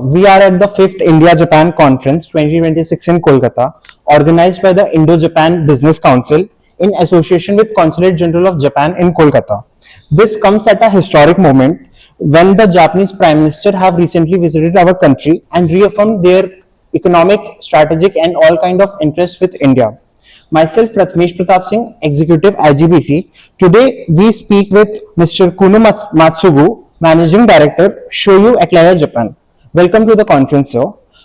We are at the 5th India-Japan Conference 2026 in Kolkata, organized by the Indo-Japan Business Council in association with Consulate General of Japan in Kolkata. This comes at a historic moment when the Japanese Prime Minister have recently visited our country and reaffirmed their economic, strategic and all kind of interest with India. Myself, Prathmesh Pratap Singh, Executive IJBC. Today, we speak with Mr. Kuno Matsugu, Managing Director, Showyou, ATELIER Japan. Welcome to the conference, sir.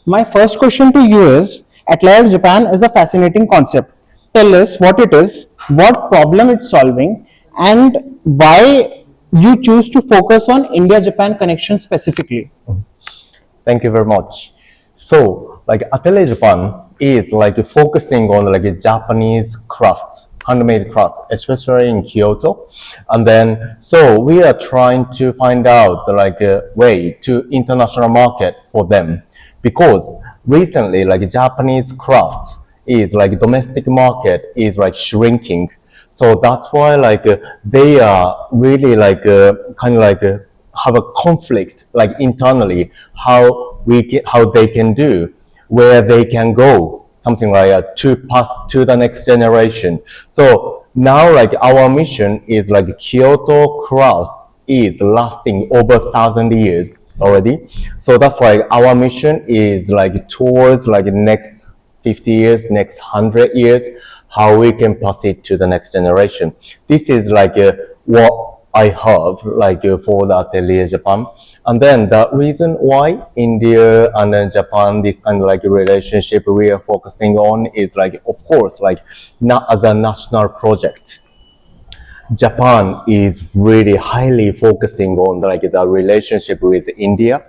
My first question to you is, ATELIER Japan is a fascinating concept. Tell us what it is, what problem it's solving, and why you choose to focus on India-Japan connection specifically. Thank you very much. So, ATELIER Japan is focusing on Japanese crafts, handmade crafts, especially in Kyoto. And then, so we are trying to find out a way to international market for them, because recently Japanese crafts is domestic market is shrinking. So that's why they are really have a conflict internally how they can do, where they can go, something to pass to the next generation. So now our mission is Kyoto crafts is lasting over 1,000 years already. So that's why our mission is towards next 50 years, next 100 years, how we can pass it to the next generation. This is what I have for the ATELIER Japan. And then the reason why India and then Japan, this kind of relationship we are focusing on is of course not as a national project. Japan is really highly focusing on the relationship with India.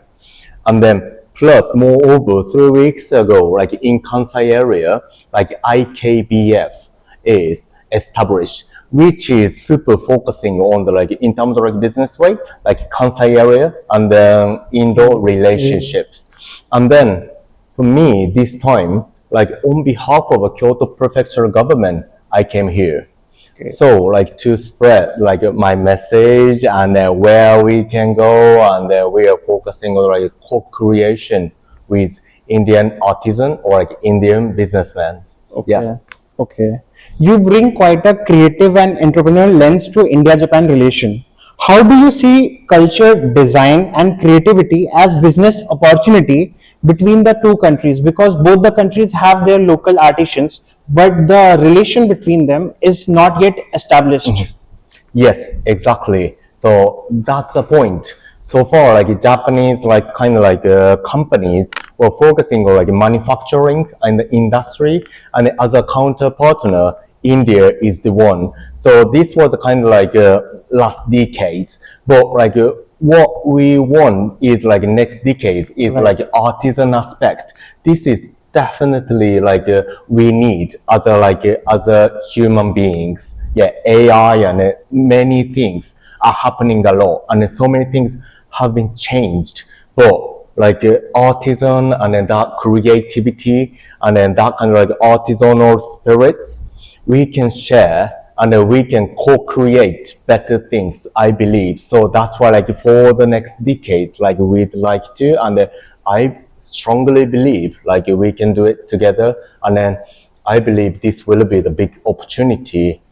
And then plus moreover 3 weeks ago in Kansai area IKBF is established, which is super focusing on the in terms of business way, Kansai area and then Indo relationships. And then for me this time, on behalf of a Kyoto prefecture government, I came here. Okay. So to spread my message and where we can go, and we are focusing on co-creation with Indian artisan or Indian businessmen. Okay. Yes. Okay. You bring quite a creative and entrepreneurial lens to India-Japan relation. How do you see culture, design and creativity as business opportunity between the two countries? Because both the countries have their local artisans, but the relation between them is not yet established. Mm-hmm. Yes, exactly. So that's the point. So far, Japanese companies were focusing on manufacturing and the industry, and as a counter partner, India is the one. So this was last decades, but what we want is next decades is artisan aspect. This is definitely we need as a human beings. Yeah, AI and many things are happening a lot, and so many things have been changed. But artisan and then that creativity and then that kind of artisanal spirits, we can share and we can co-create better things, I believe. So that's why for the next decades, we'd like to, and I strongly believe we can do it together. And then I believe this will be the big opportunity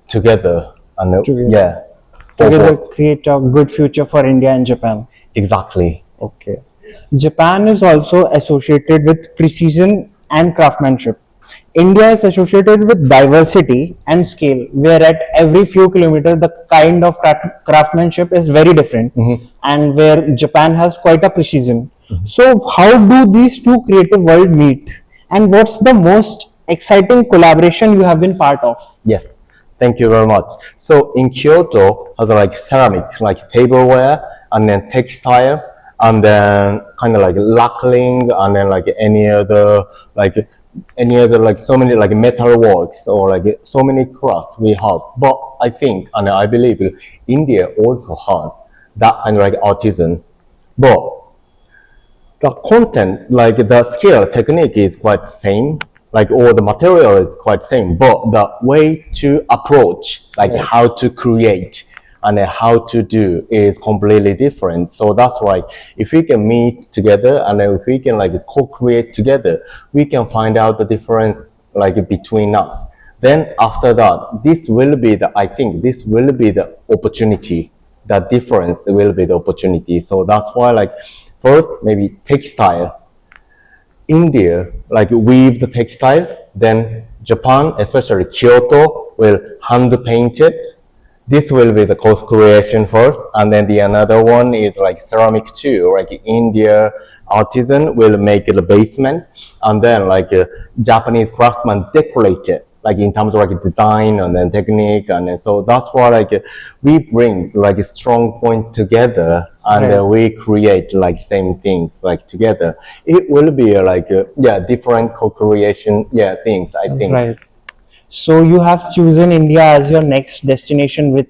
together. And yeah. Together create a good future for India and Japan. Exactly. Okay. Japan is also associated with precision and craftsmanship. India is associated with diversity and scale, where at every few kilometers the kind of craftsmanship is very different, and where Japan has quite a precision. So how do these two creative worlds meet, and what's the most exciting collaboration you have been part of? Yes, thank you very much. So in Kyoto, has ceramic, tableware, and then textile, and then kind of lacquering, and then any other so many metalworks or so many crafts we have. But I think and I believe India also has that kind of artisan. But the content, the skill technique is quite same, all the material is quite same, but the way to approach, how to create, and how to do is completely different. So that's why if we can meet together and if we can like co-create together, we can find out the difference like between us. Then after that, I think this will be the opportunity. The difference will be the opportunity. So that's why like first maybe textile. India like weave the textile, then Japan, especially Kyoto, will hand paint it. This will be the cost creation first, and then the another one is like ceramic too. Like India artisan will make the basement, and then like Japanese craftsman decorate it, like in terms of like design and then technique, and then, so that's why like we bring like a strong point together, and Right. we create like same things like together. It will be like different co-creation things. I think. Right. So you have chosen India as your next destination with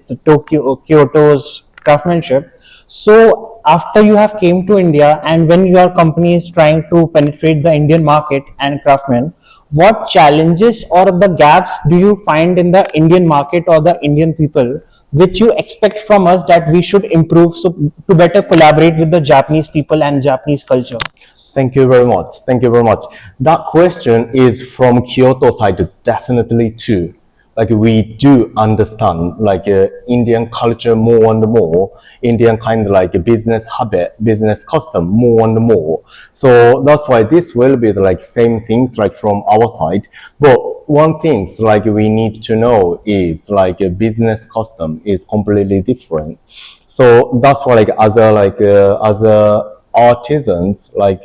Kyoto's craftsmanship. So after you have came to India and when your company is trying to penetrate the Indian market and craftsmen, what challenges or the gaps do you find in the Indian market or the Indian people which you expect from us that we should improve so to better collaborate with the Japanese people and Japanese culture? Thank you very much. Thank you very much. That question is from Kyoto side definitely too. Like we do understand like Indian culture more and more, Indian kind of like business habit, business custom more and more. So that's why this will be the, like same things like from our side. But one things like we need to know is like a business custom is completely different. So that's why as a artisans like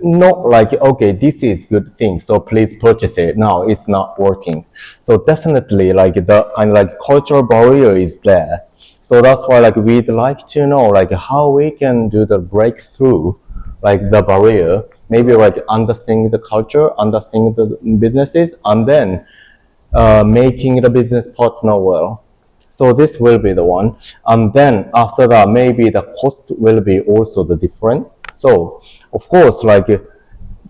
not like okay this is good thing so please purchase it now it's not working, so definitely like the kind of like cultural barrier is there. So that's why like we'd like to know like how we can do the breakthrough like the barrier, maybe like understanding the culture, understanding the businesses, and then making the business partner well. So this will be the one. And then after that, maybe the cost will be also the different. So of course, like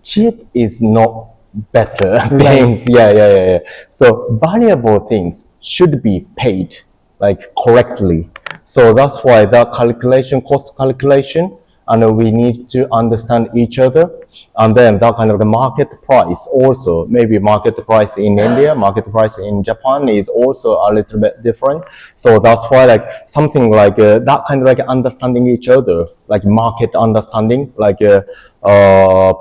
cheap is not better things. Yeah. So valuable things should be paid like correctly. So that's why the calculation, cost calculation, and we need to understand each other, and then that kind of the market price also, maybe market price in India, market price in Japan is also a little bit different. So that's why like something like that kind of like understanding each other, like market understanding, like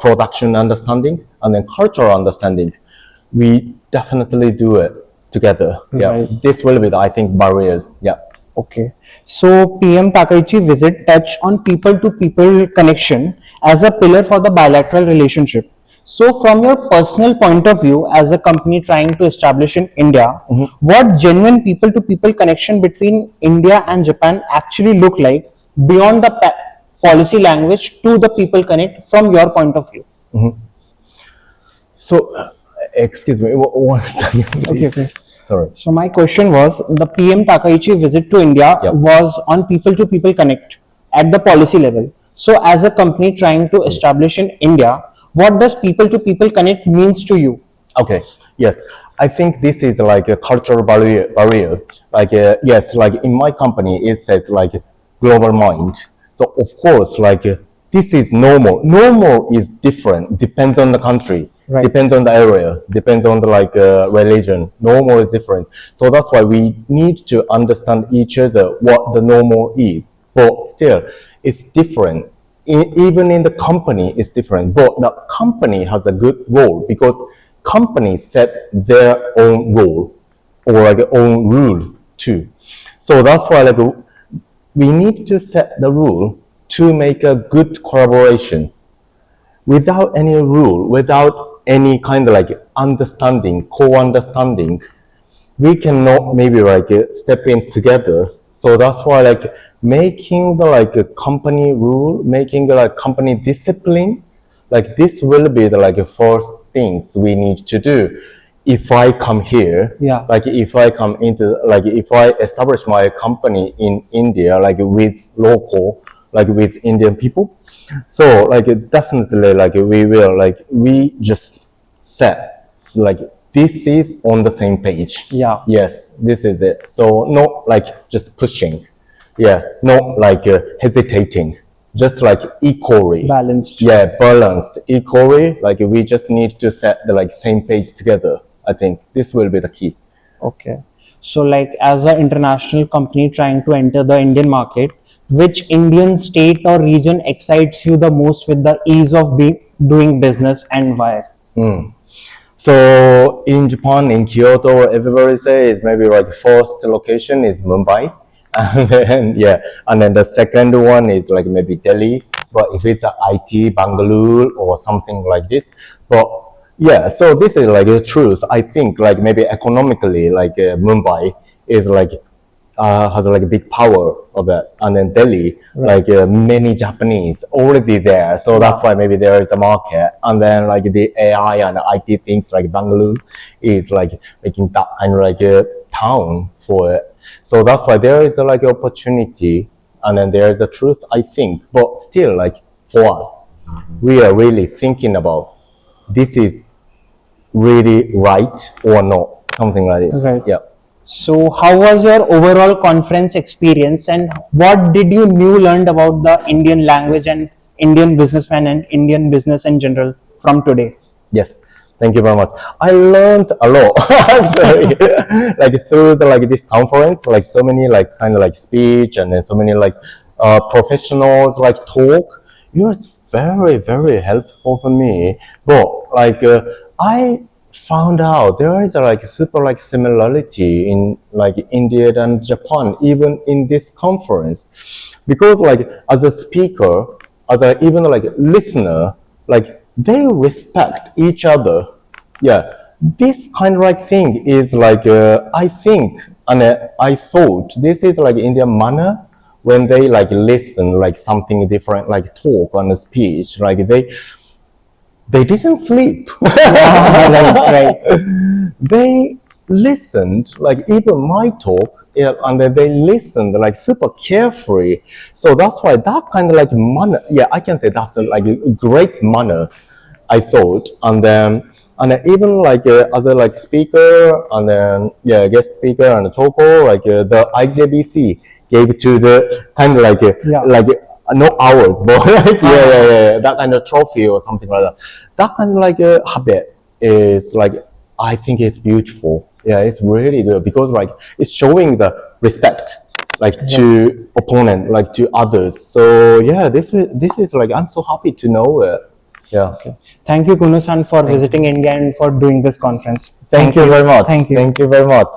production understanding, and then cultural understanding, we definitely do it together. Right. This will be the, I think, barriers. Okay. So PM Takaichi visit touch on people to people connection as a pillar for the bilateral relationship. So from your personal point of view as a company trying to establish in India, what genuine people to people connection between India and Japan actually look like beyond the policy language to the people connect from your point of view? So excuse me, one second, please. Okay. Sorry. So my question was, the PM Takaichi visit to India was on people to people connect at the policy level. So as a company trying to establish in India, what does people to people connect means to you? Okay. Yes. I think this is like a cultural barrier. Like yes, like in my company, it said like global mind. So of course, like this is normal. Normal is different. Depends on the country. Right. Depends on the area. Depends on the like religion. Normal is different. So that's why we need to understand each other what the normal is. But still, it's different. Even in the company, it's different. But the company has a good role because companies set their own role or like own rule too. So that's why like we need to set the rule to make a good collaboration. Without any rule, without any kind of like understanding, co-understanding, we cannot maybe like step in together. So that's why like making the like a company rule, making the like company discipline, like this will be the like first things we need to do. If I come here, like if I come into like if I establish my company in India, like with local, like with Indian people, so like definitely like we will like we just set like this is on the same page. Yeah. Yes, this is it. So not like just pushing. Yeah, not like hesitating. Just like equally. Balanced. Yeah, balanced, equally. Like we just need to set the like same page together. I think this will be the key. Okay. So like as an international company trying to enter the Indian market, which Indian state or region excites you the most with the ease of doing business and why? So in Japan, in Kyoto, everybody says maybe like first location is Mumbai, and then and then the second one is like maybe Delhi. But if it's a IT, Bangalore or something like this, but yeah, so this is like the truth. I think like maybe economically, like Mumbai is like has like a big power of it, and then Delhi, like many Japanese already there, so that's why maybe there is a market, and then like the AI and IT things like Bangalore is like making that kind of like a town for it, so that's why there is like opportunity, and then there is a truth, I think, but still like for us, we are really thinking about this is really right or not, something like this. Right. Yeah. So how was your overall conference experience and what did you new learned about the Indian language and Indian businessman and Indian business in general from today? Yes, thank you very much. I learned a lot actually, like through the like this conference, like so many like kind of like speech and then so many like professionals like talk. It was very helpful for me. But like I found out there is a like super like similarity in like India and Japan even in this conference, because like as a speaker, as a even like listener, like they respect each other. Yeah, this kind of like thing is like I think and I thought this is like Indian manner when they like listen like something different like talk on a speech, like they didn't sleep. Right. They listened, like even my talk, yeah, and then they listened like super carefree. So that's why that kind of like manner, yeah, I can say that's like a great manner, I thought. And then even like as a like speaker, and then guest speaker and talker, like the IJBC gave to the kind of like like not ours, but like that kind of trophy or something like that. That kind of like habit is like, I think it's beautiful. Yeah, it's really good because like it's showing the respect like to opponent, like to others. So yeah, this is like, I'm so happy to know it. Yeah. Okay. Thank you, Kuno-san, for visiting India and for doing this conference. Thank you very much. Thank you. Thank you very much.